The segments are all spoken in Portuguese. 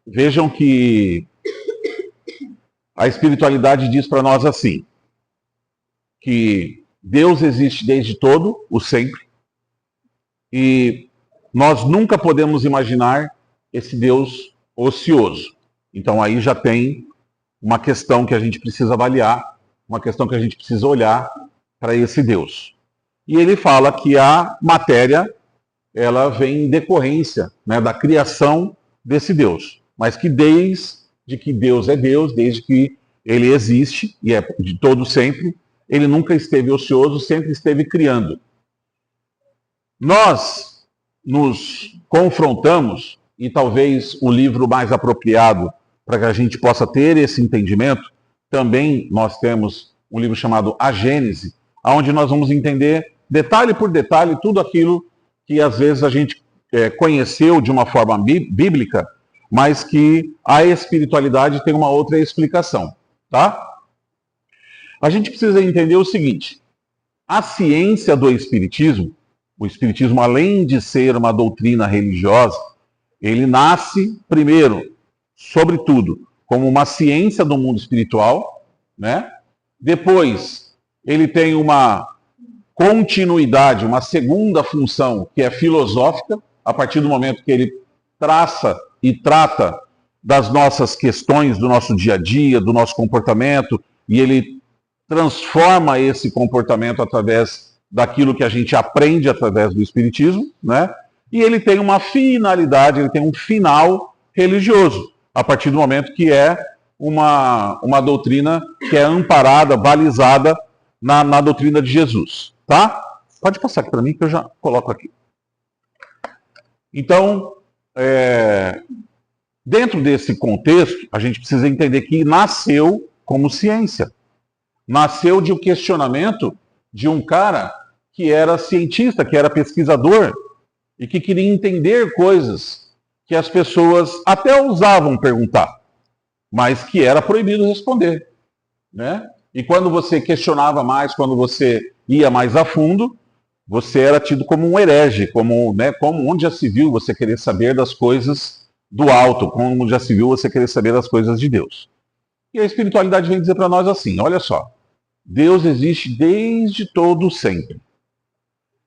Vejam que a espiritualidade diz para nós assim, que Deus existe desde todo o sempre e nós nunca podemos imaginar esse Deus ocioso. Então aí já tem uma questão que a gente precisa avaliar, uma questão que a gente precisa olhar para esse Deus. E ele fala que a matéria, ela vem em decorrência, né, da criação desse Deus. Mas que desde que Deus é Deus, desde que ele existe, e é de todo sempre, ele nunca esteve ocioso, sempre esteve criando. Nós nos confrontamos, e talvez o livro mais apropriado para que a gente possa ter esse entendimento, também nós temos um livro chamado A Gênese, onde nós vamos entender, detalhe por detalhe, tudo aquilo que às vezes a gente conheceu de uma forma bíblica, mas que a espiritualidade tem uma outra explicação, tá? A gente precisa entender o seguinte, a ciência do espiritismo, o espiritismo além de ser uma doutrina religiosa, ele nasce primeiro, sobretudo, como uma ciência do mundo espiritual, né? Depois, ele tem uma continuidade, uma segunda função, que é filosófica, a partir do momento que ele traça e trata das nossas questões do nosso dia a dia, do nosso comportamento, e ele transforma esse comportamento através daquilo que a gente aprende através do Espiritismo, né? E ele tem uma finalidade, ele tem um final religioso, a partir do momento que é uma doutrina que é amparada, balizada na doutrina de Jesus, tá? Pode passar aqui para mim que eu já coloco aqui. Então, dentro desse contexto, a gente precisa entender que nasceu como ciência. Nasceu de um questionamento de um cara que era cientista, que era pesquisador e que queria entender coisas que as pessoas até ousavam perguntar, mas que era proibido responder, né? E quando você questionava mais, quando você ia mais a fundo, você era tido como um herege, como onde já se viu você querer saber das coisas do alto, como já se viu você querer saber das coisas de Deus. E a espiritualidade vem dizer para nós assim, olha só, Deus existe desde todo sempre.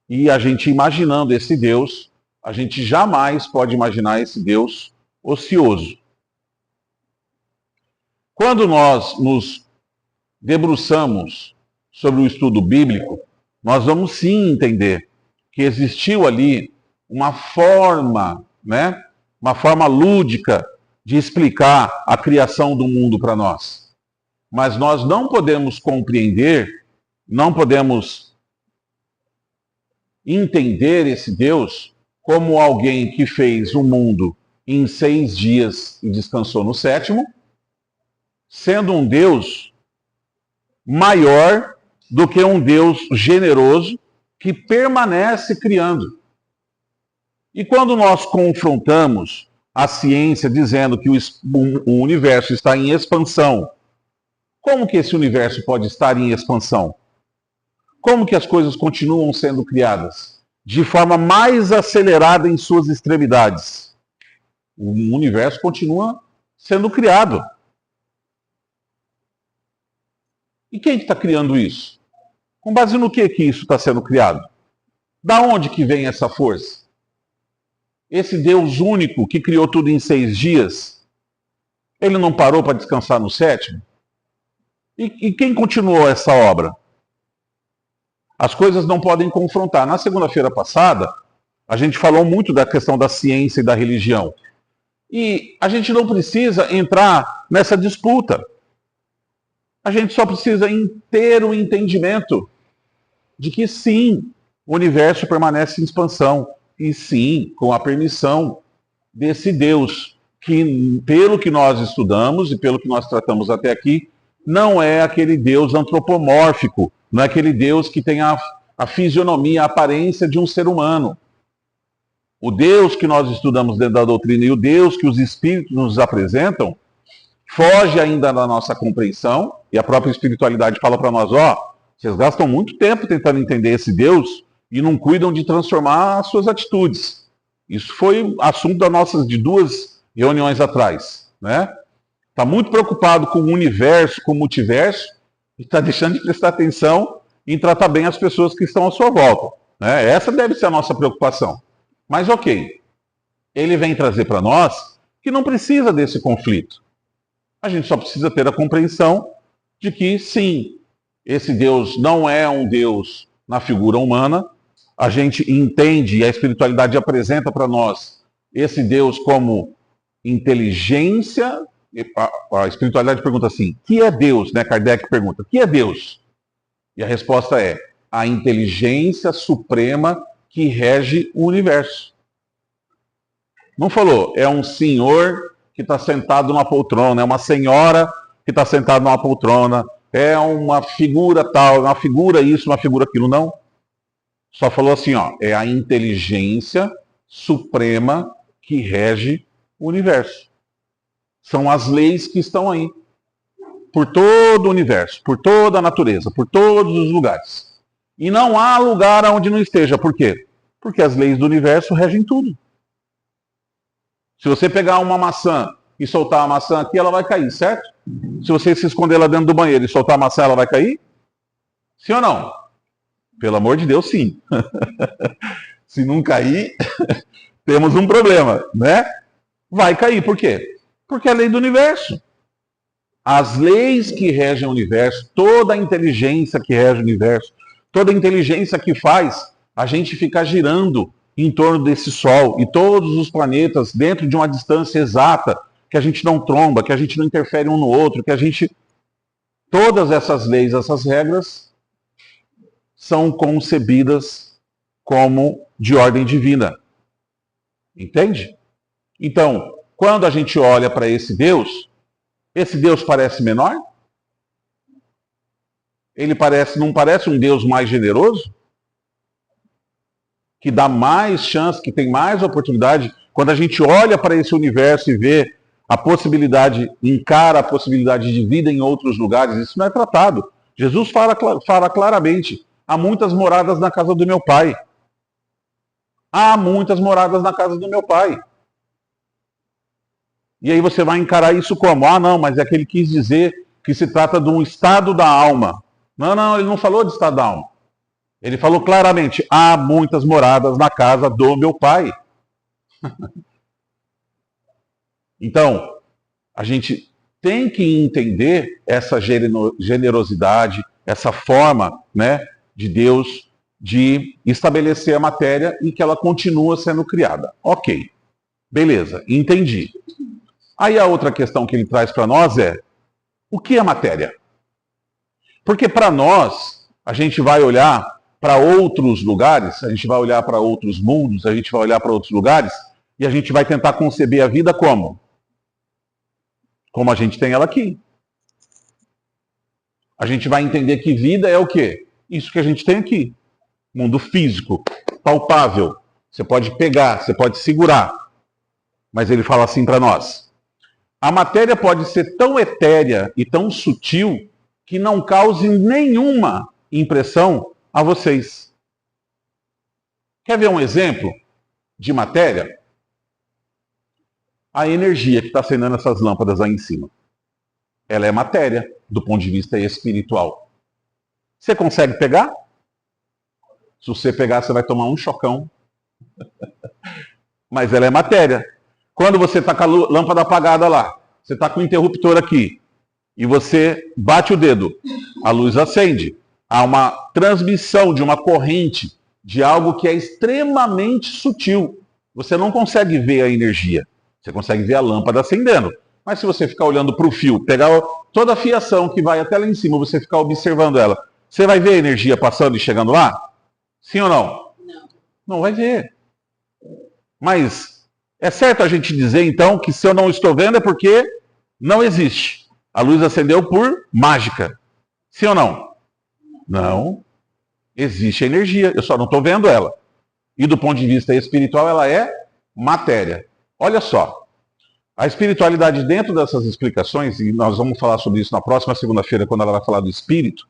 E a gente imaginando esse Deus, a gente jamais pode imaginar esse Deus ocioso. Quando nós nos debruçamos sobre o estudo bíblico, nós vamos sim entender que existiu ali uma forma, né, uma forma lúdica de explicar a criação do mundo para nós. Mas nós não podemos compreender, não podemos entender esse Deus como alguém que fez o mundo em 6 dias e descansou no 7º, sendo um Deus maior do que um Deus generoso que permanece criando. E quando nós confrontamos a ciência dizendo que o universo está em expansão, como que esse universo pode estar em expansão? Como que as coisas continuam sendo criadas? De forma mais acelerada em suas extremidades. O universo continua sendo criado. E quem está criando isso? Com base no que isso está sendo criado? Da onde que vem essa força? Esse Deus único que criou tudo em 6 dias, ele não parou para descansar no 7º? E quem continuou essa obra? As coisas não podem confrontar. Na segunda-feira passada, a gente falou muito da questão da ciência e da religião. E a gente não precisa entrar nessa disputa. A gente só precisa ter o entendimento de que sim, o universo permanece em expansão. E sim, com a permissão desse Deus, que pelo que nós estudamos e pelo que nós tratamos até aqui, não é aquele Deus antropomórfico, não é aquele Deus que tem a fisionomia, a aparência de um ser humano. O Deus que nós estudamos dentro da doutrina e o Deus que os Espíritos nos apresentam, foge ainda da nossa compreensão, e a própria espiritualidade fala para nós, vocês gastam muito tempo tentando entender esse Deus e não cuidam de transformar as suas atitudes. Isso foi assunto de 2 reuniões atrás, né? Está muito preocupado com o universo, com o multiverso, e está deixando de prestar atenção em tratar bem as pessoas que estão à sua volta, né? Essa deve ser a nossa preocupação. Mas ok, ele vem trazer para nós que não precisa desse conflito. A gente só precisa ter a compreensão de que, sim, esse Deus não é um Deus na figura humana. A gente entende e a espiritualidade apresenta para nós esse Deus como inteligência. A espiritualidade pergunta assim: o que é Deus? Né? Kardec pergunta: o que é Deus? E a resposta é: a inteligência suprema que rege o universo. Não falou, é um senhor que está sentado numa poltrona, é uma senhora que está sentada numa poltrona, é uma figura tal, uma figura isso, uma figura aquilo. Não. Só falou assim, ó, é a inteligência suprema que rege o universo. São as leis que estão aí, por todo o universo, por toda a natureza, por todos os lugares. E não há lugar onde não esteja. Por quê? Porque as leis do universo regem tudo. Se você pegar uma maçã e soltar a maçã aqui, ela vai cair, certo? Se você se esconder lá dentro do banheiro e soltar a maçã, ela vai cair? Sim ou não? Pelo amor de Deus, sim. Se não cair, temos um problema, né? Vai cair, por quê? Porque é a lei do universo. As leis que regem o universo, toda a inteligência que rege o universo, toda a inteligência que faz a gente ficar girando em torno desse Sol e todos os planetas dentro de uma distância exata, que a gente não tromba, que a gente não interfere um no outro, que a gente... Todas essas leis, essas regras são concebidas como de ordem divina. Entende? Então, quando a gente olha para esse Deus parece menor? Ele não parece um Deus mais generoso? Que dá mais chance, que tem mais oportunidade. Quando a gente olha para esse universo e vê a possibilidade, encara a possibilidade de vida em outros lugares, isso não é tratado. Jesus fala claramente: há muitas moradas na casa do meu Pai. Há muitas moradas na casa do meu Pai. E aí você vai encarar isso como? Ah, não, mas é que ele quis dizer que se trata de um estado da alma. Não, ele não falou de estado da alma. Ele falou claramente: há muitas moradas na casa do meu Pai. Então, a gente tem que entender essa generosidade, essa forma, né, de Deus de estabelecer a matéria e que ela continua sendo criada. Ok, beleza, entendi. Aí a outra questão que ele traz para nós é: o que é matéria? Porque para nós, a gente vai olhar para outros lugares, a gente vai olhar para outros mundos, a gente vai olhar para outros lugares e a gente vai tentar conceber a vida como? Como a gente tem ela aqui. A gente vai entender que vida é o quê? Isso que a gente tem aqui. Mundo físico, palpável. Você pode pegar, você pode segurar. Mas ele fala assim para nós: a matéria pode ser tão etérea e tão sutil que não cause nenhuma impressão a vocês. Quer ver um exemplo de matéria? A energia que está acendendo essas lâmpadas aí em cima. Ela é matéria, do ponto de vista espiritual. Você consegue pegar? Se você pegar, você vai tomar um chocão. Mas ela é matéria. Quando você está com a lâmpada apagada lá, você está com o interruptor aqui, e você bate o dedo, a luz acende. Há uma transmissão de uma corrente, de algo que é extremamente sutil. Você não consegue ver a energia. Você consegue ver a lâmpada acendendo. Mas se você ficar olhando para o fio, pegar toda a fiação que vai até lá em cima, você ficar observando ela, você vai ver a energia passando e chegando lá? Sim ou não? Não. Não vai ver. Mas é certo a gente dizer, então, que se eu não estou vendo é porque não existe. A luz acendeu por mágica. Sim ou não? Não. Existe energia, eu só não estou vendo ela. E do ponto de vista espiritual, ela é matéria. Olha só, a espiritualidade dentro dessas explicações, e nós vamos falar sobre isso na próxima segunda-feira, quando ela vai falar do espírito,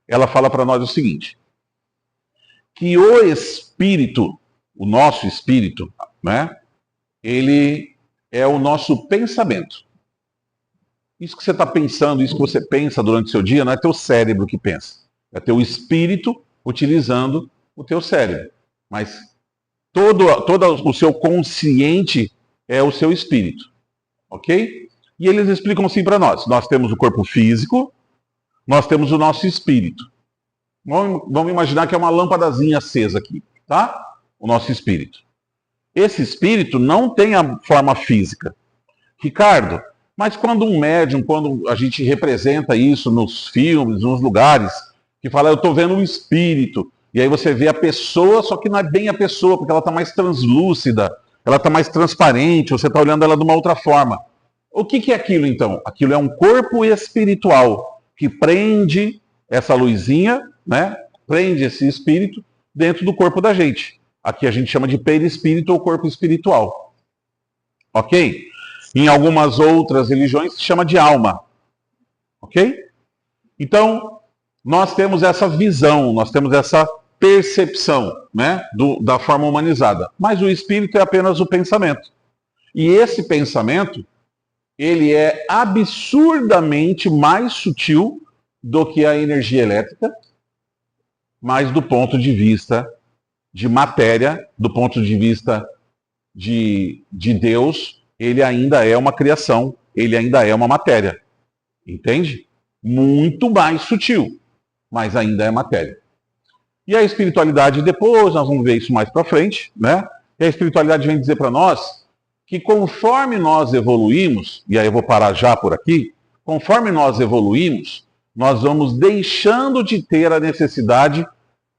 ela fala para nós o seguinte: que o espírito, o nosso espírito, né, ele é o nosso pensamento. Isso que você está pensando, isso que você pensa durante o seu dia, não é teu cérebro que pensa. É teu espírito utilizando o teu cérebro. Mas todo o seu consciente é o seu espírito. Ok? E eles explicam assim para nós. Nós temos o corpo físico, nós temos o nosso espírito. Vamos imaginar que é uma lâmpadazinha acesa aqui, tá? O nosso espírito. Esse espírito não tem a forma física. Ricardo, mas quando um médium, quando a gente representa isso nos filmes, nos lugares, que fala, eu estou vendo um espírito, e aí você vê a pessoa, só que não é bem a pessoa, porque ela está mais translúcida, ela está mais transparente, você está olhando ela de uma outra forma. O que é aquilo então? Aquilo é um corpo espiritual que prende essa luzinha, né? Prende esse espírito dentro do corpo da gente. Aqui a gente chama de perispírito ou corpo espiritual. Ok? Em algumas outras religiões se chama de alma. Ok? Então, nós temos essa visão, nós temos essa percepção, né? Da forma humanizada. Mas o espírito é apenas o pensamento. E esse pensamento, ele é absurdamente mais sutil do que a energia elétrica, mas do ponto de vista de matéria, do ponto de vista de Deus, ele ainda é uma criação, ele ainda é uma matéria. Entende? Muito mais sutil, mas ainda é matéria. E a espiritualidade, depois, nós vamos ver isso mais para frente, né? E a espiritualidade vem dizer para nós que conforme nós evoluímos, e aí eu vou parar já por aqui, conforme nós evoluímos, nós vamos deixando de ter a necessidade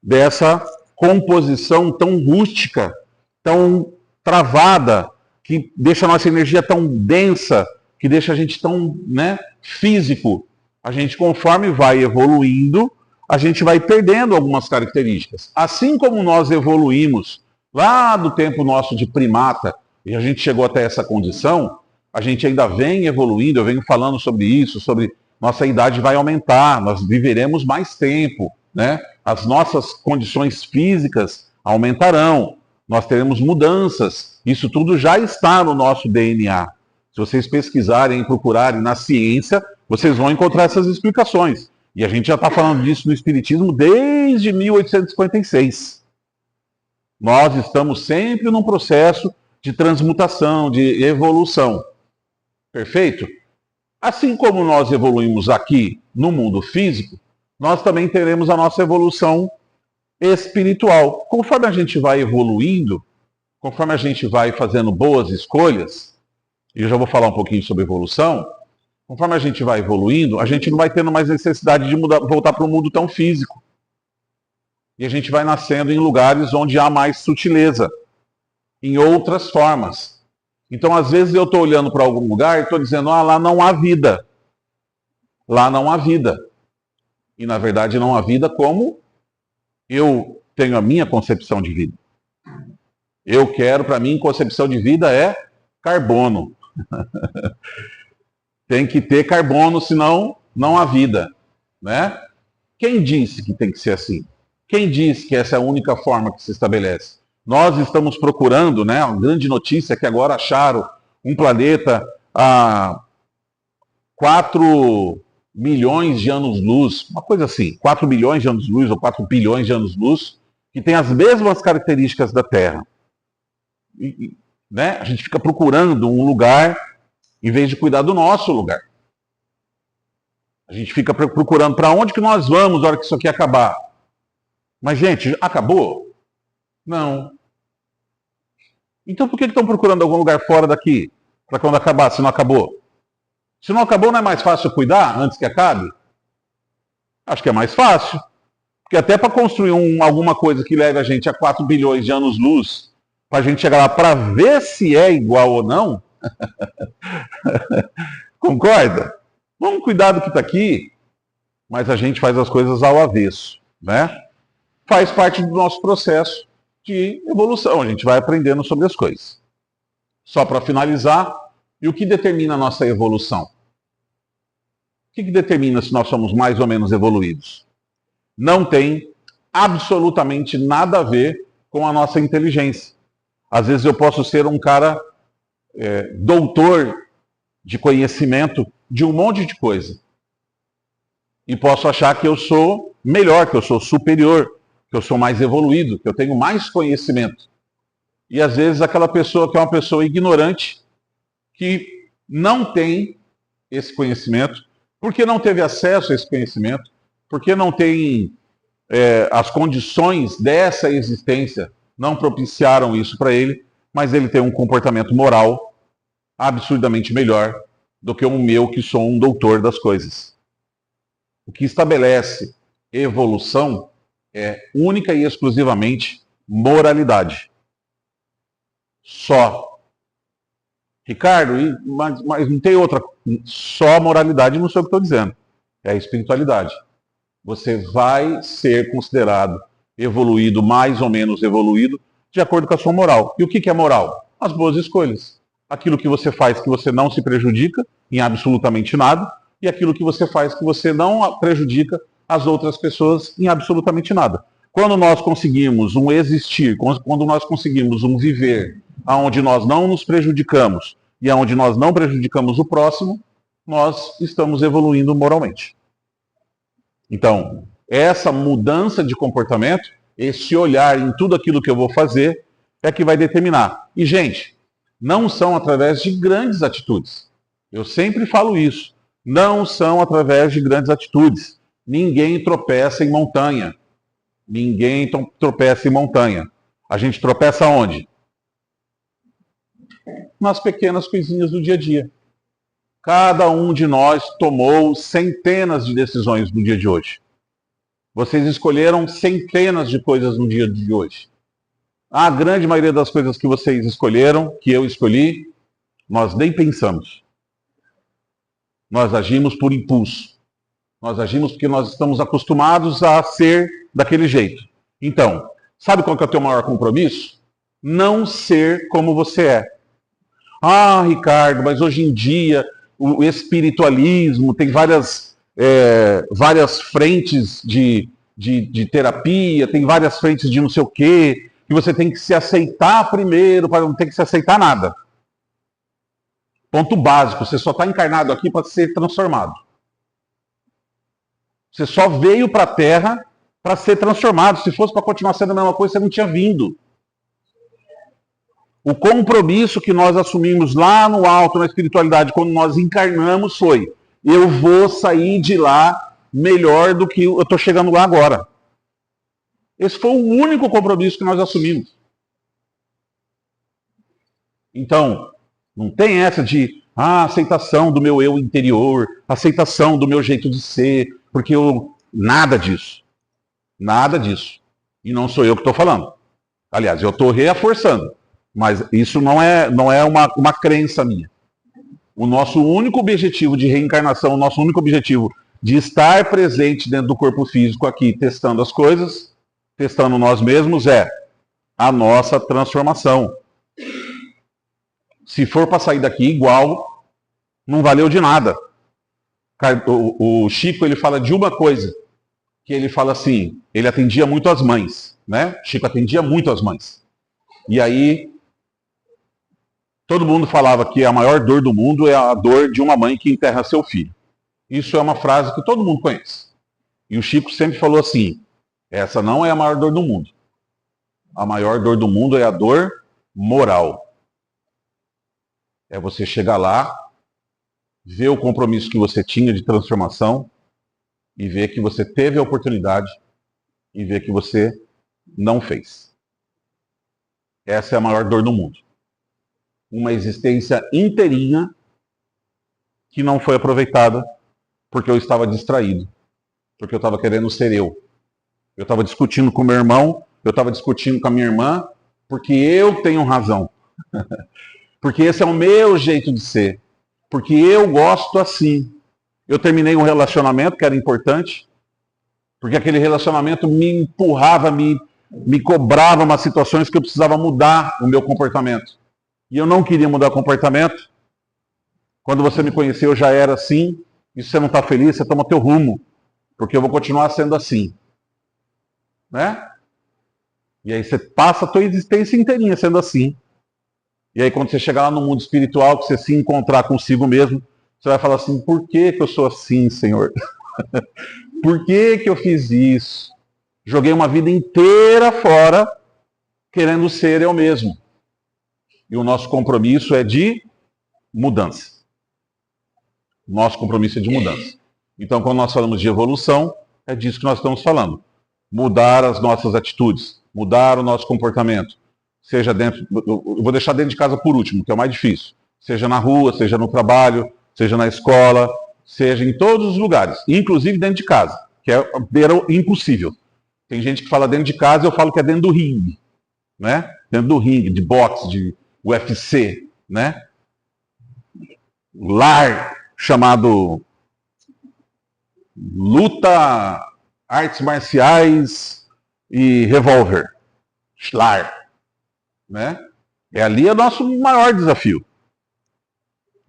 dessa composição tão rústica, tão travada, que deixa a nossa energia tão densa, que deixa a gente tão, né, físico. A gente, conforme vai evoluindo, a gente vai perdendo algumas características. Assim como nós evoluímos lá do tempo nosso de primata, e a gente chegou até essa condição, a gente ainda vem evoluindo, eu venho falando sobre isso, sobre nossa idade vai aumentar, nós viveremos mais tempo, né? As nossas condições físicas aumentarão, nós teremos mudanças, isso tudo já está no nosso DNA. Se vocês pesquisarem e procurarem na ciência, vocês vão encontrar essas explicações. E a gente já está falando disso no Espiritismo desde 1856. Nós estamos sempre num processo de transmutação, de evolução. Perfeito? Assim como nós evoluímos aqui no mundo físico, nós também teremos a nossa evolução espiritual. Conforme a gente vai evoluindo, conforme a gente vai fazendo boas escolhas, e eu já vou falar um pouquinho sobre evolução, conforme a gente vai evoluindo, a gente não vai tendo mais necessidade de voltar para um mundo tão físico. E a gente vai nascendo em lugares onde há mais sutileza, em outras formas. Então, às vezes, eu estou olhando para algum lugar e estou dizendo, lá não há vida. Lá não há vida. E, na verdade, não há vida como eu tenho a minha concepção de vida. Eu quero, para mim, concepção de vida é carbono. Tem que ter carbono, senão não há vida. Né? Quem disse que tem que ser assim? Quem disse que essa é a única forma que se estabelece? Nós estamos procurando, né? Uma grande notícia é que agora acharam um planeta a 4 milhões de anos-luz, uma coisa assim, 4 milhões de anos-luz ou 4 bilhões de anos-luz, que tem as mesmas características da Terra. Né? A gente fica procurando um lugar em vez de cuidar do nosso lugar. A gente fica procurando para onde que nós vamos na hora que isso aqui acabar. Mas, gente, acabou? Não. Então por que estão procurando algum lugar fora daqui? Para quando acabar, se não acabou? Se não acabou, não é mais fácil cuidar antes que acabe? Acho que é mais fácil. Porque até para construir alguma coisa que leve a gente a 4 bilhões de anos-luz, para a gente chegar lá para ver se é igual ou não, concorda? Vamos cuidar do que está aqui, mas a gente faz as coisas ao avesso, né? Faz parte do nosso processo de evolução, a gente vai aprendendo sobre as coisas. Só para finalizar, e o que determina a nossa evolução? O que determina se nós somos mais ou menos evoluídos? Não tem absolutamente nada a ver com a nossa inteligência. Às vezes eu posso ser um cara doutor de conhecimento de um monte de coisa. E posso achar que eu sou melhor, que eu sou superior, que eu sou mais evoluído, que eu tenho mais conhecimento. E às vezes aquela pessoa que é uma pessoa ignorante, que não tem esse conhecimento, porque não teve acesso a esse conhecimento, porque não tem as condições dessa existência, não propiciaram isso para ele, mas ele tem um comportamento moral absurdamente melhor do que o meu, que sou um doutor das coisas. O que estabelece evolução é única e exclusivamente moralidade. Só. Ricardo, mas não tem outra. Só moralidade, não sei o que estou dizendo. É a espiritualidade. Você vai ser considerado evoluído, mais ou menos evoluído, de acordo com a sua moral. E o que é moral? As boas escolhas. Aquilo que você faz que você não se prejudica em absolutamente nada, e aquilo que você faz que você não prejudica as outras pessoas em absolutamente nada. Quando nós conseguimos um existir, quando nós conseguimos um viver onde nós não nos prejudicamos e onde nós não prejudicamos o próximo, nós estamos evoluindo moralmente. Então, essa mudança de comportamento, esse olhar em tudo aquilo que eu vou fazer, é que vai determinar. E, gente, não são através de grandes atitudes. Eu sempre falo isso. Não são através de grandes atitudes. Ninguém tropeça em montanha. Ninguém tropeça em montanha. A gente tropeça onde? Nas pequenas coisinhas do dia a dia. Cada um de nós tomou centenas de decisões no dia de hoje. Vocês escolheram centenas de coisas no dia de hoje. A grande maioria das coisas que vocês escolheram, que eu escolhi, nós nem pensamos. Nós agimos por impulso. Nós agimos porque nós estamos acostumados a ser daquele jeito. Então, sabe qual que é o teu maior compromisso? Não ser como você é. Ah, Ricardo, mas hoje em dia o espiritualismo tem várias frentes de terapia, tem várias frentes de não sei o quê, que você tem que se aceitar primeiro para não ter que se aceitar nada. Ponto básico, você só está encarnado aqui para ser transformado. Você só veio para a Terra para ser transformado. Se fosse para continuar sendo a mesma coisa, você não tinha vindo. O compromisso que nós assumimos lá no alto, na espiritualidade, quando nós encarnamos, foi: eu vou sair de lá melhor do que eu estou chegando lá agora. Esse foi o único compromisso que nós assumimos. Então, não tem essa de aceitação do meu eu interior, aceitação do meu jeito de ser, porque nada disso. Nada disso. E não sou eu que estou falando. Aliás, eu estou reforçando. Mas isso não é uma crença minha. O nosso único objetivo de reencarnação, o nosso único objetivo de estar presente dentro do corpo físico aqui, testando as coisas, testando nós mesmos, é a nossa transformação. Se for para sair daqui igual, não valeu de nada. O Chico, ele fala de uma coisa, que ele fala assim, ele atendia muito as mães, né? Chico atendia muito as mães. E aí, todo mundo falava que a maior dor do mundo é a dor de uma mãe que enterra seu filho. Isso é uma frase que todo mundo conhece. E o Chico sempre falou assim, essa não é a maior dor do mundo. A maior dor do mundo é a dor moral. É você chegar lá, ver o compromisso que você tinha de transformação e ver que você teve a oportunidade e ver que você não fez. Essa é a maior dor do mundo. Uma existência inteirinha que não foi aproveitada porque eu estava distraído, porque eu estava querendo ser eu. Eu estava discutindo com meu irmão, eu estava discutindo com a minha irmã, porque eu tenho razão. Porque esse é o meu jeito de ser. Porque eu gosto assim. Eu terminei um relacionamento que era importante, porque aquele relacionamento me empurrava, me cobrava umas situações que eu precisava mudar o meu comportamento. E eu não queria mudar o comportamento. Quando você me conheceu, eu já era assim. E se você não está feliz, você toma teu rumo. Porque eu vou continuar sendo assim. Né? E aí você passa a tua existência inteirinha sendo assim. E aí quando você chegar lá no mundo espiritual, que você se encontrar consigo mesmo, você vai falar assim, por que que eu sou assim, Senhor? Por que que eu fiz isso? Joguei uma vida inteira fora, querendo ser eu mesmo. E o nosso compromisso é de mudança. Nosso compromisso é de mudança. Então, quando nós falamos de evolução, é disso que nós estamos falando. Mudar as nossas atitudes, mudar o nosso comportamento. Seja dentro, eu vou deixar dentro de casa por último, que é o mais difícil. Seja na rua, seja no trabalho, seja na escola, seja em todos os lugares, inclusive dentro de casa, que é beira impossível. Tem gente que fala dentro de casa, eu falo que é dentro do ringue, né? Dentro do ringue, de boxe, de UFC, né? Lar, chamado luta, artes marciais e revólver. Lar, né? Ali é o nosso maior desafio.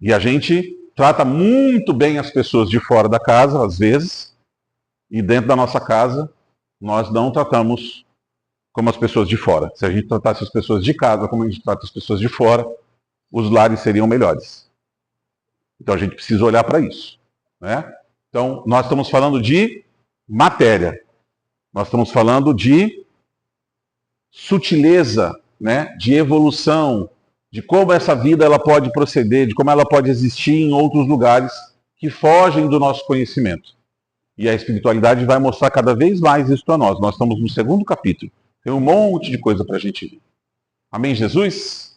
E a gente trata muito bem as pessoas de fora da casa, às vezes, e dentro da nossa casa, nós não tratamos como as pessoas de fora. Se a gente tratasse as pessoas de casa como a gente trata as pessoas de fora, os lares seriam melhores. Então a gente precisa olhar para isso, né? Então nós estamos falando de matéria, nós estamos falando de sutileza, né? De evolução, de como essa vida ela pode proceder, de como ela pode existir em outros lugares que fogem do nosso conhecimento. E a espiritualidade vai mostrar cada vez mais isso para nós. Nós estamos no segundo capítulo. Tem um monte de coisa para a gente ver. Amém, Jesus?